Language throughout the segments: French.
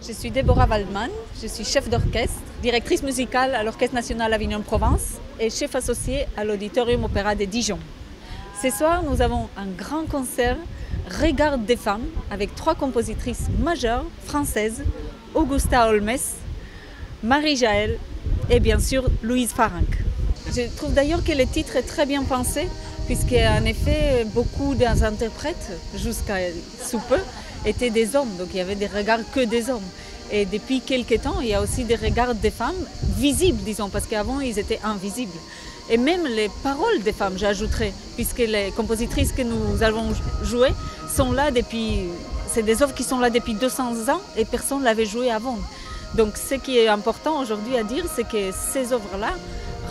Je suis Déborah Waldman, je suis chef d'orchestre, directrice musicale à l'Orchestre national Avignon-Provence et chef associé à l'Auditorium Opéra de Dijon. Ce soir, nous avons un grand concert Regarde des femmes avec 3 compositrices majeures françaises, Augusta Holmes, Marie Jaël et bien sûr Louise Farinck. Je trouve d'ailleurs que le titre est très bien pensé puisqu'en effet beaucoup des interprètes, jusqu'à sous peu, étaient des hommes, donc il y avait des regards que des hommes. Et depuis quelques temps, il y a aussi des regards des femmes visibles, disons, parce qu'avant ils étaient invisibles. Et même les paroles des femmes, j'ajouterais, puisque les compositrices que nous allons jouer sont là depuis... C'est des œuvres qui sont là depuis 200 ans et personne ne l'avait joué avant. Donc ce qui est important aujourd'hui à dire, c'est que ces œuvres-là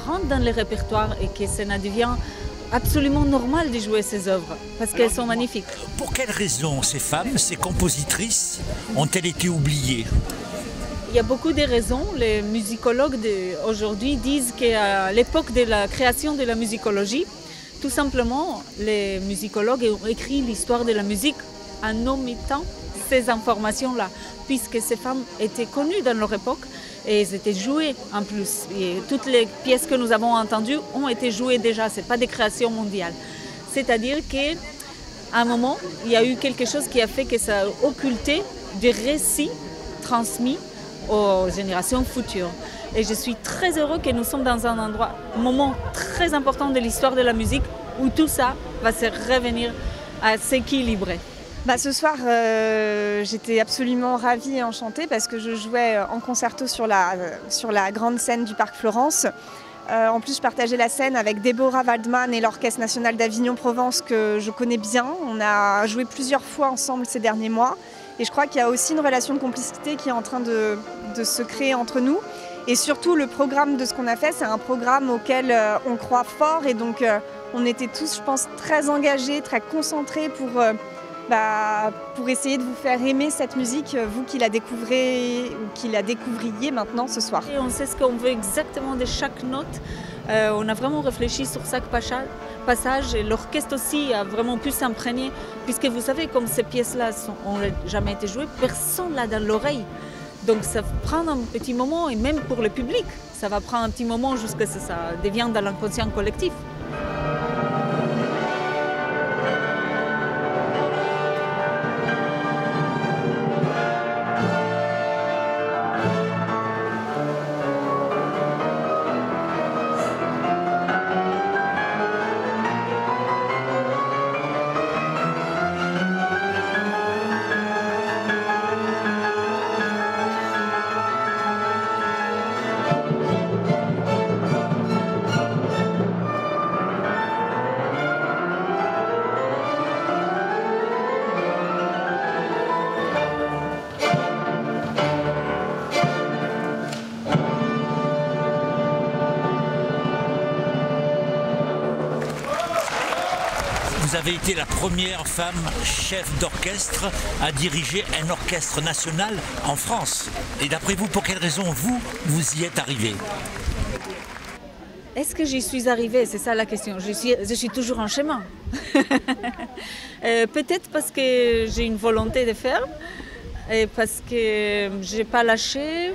rentrent dans le répertoire et que ça devient absolument normal de jouer ces œuvres, parce qu'elles sont magnifiques. Pour quelles raisons ces femmes, ces compositrices, ont-elles été oubliées? Il y a beaucoup de raisons. Les musicologues d'aujourd'hui disent qu'à l'époque de la création de la musicologie, tout simplement, les musicologues ont écrit l'histoire de la musique en omettant ces informations-là, puisque ces femmes étaient connues dans leur époque et elles étaient jouées en plus. Et toutes les pièces que nous avons entendues ont été jouées déjà, ce n'est pas des créations mondiales. C'est-à-dire qu'à un moment, il y a eu quelque chose qui a fait que ça a occulté des récits transmis aux générations futures. Et je suis très heureux que nous sommes dans un moment très important de l'histoire de la musique où tout ça va se revenir à s'équilibrer. Ce soir, j'étais absolument ravie et enchantée parce que je jouais en concerto sur la grande scène du Parc Florence. En plus, je partageais la scène avec Déborah Waldman et l'Orchestre national d'Avignon-Provence que je connais bien. On a joué plusieurs fois ensemble ces derniers mois. Et je crois qu'il y a aussi une relation de complicité qui est en train de se créer entre nous. Et surtout, le programme de ce qu'on a fait, c'est un programme auquel on croit fort. Et donc, on était tous, je pense, très engagés, très concentrés pour essayer de vous faire aimer cette musique, vous qui la découvrez ou qui la découvriez maintenant ce soir. Et on sait ce qu'on veut exactement de chaque note. On a vraiment réfléchi sur chaque passage et l'orchestre aussi a vraiment pu s'imprégner, puisque vous savez, comme ces pièces-là n'ont jamais été jouées, personne l'a dans l'oreille. Donc ça prend un petit moment, et même pour le public, ça va prendre un petit moment jusqu'à ce que ça devienne dans l'inconscient collectif. Vous avez été la première femme chef d'orchestre à diriger un orchestre national en France. Et d'après vous, pour quelles raisons vous y êtes arrivée? Est-ce que j'y suis arrivée? C'est ça la question. Je suis toujours en chemin. Peut-être parce que j'ai une volonté de faire et parce que je n'ai pas lâché.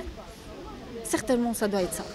Certainement, ça doit être ça.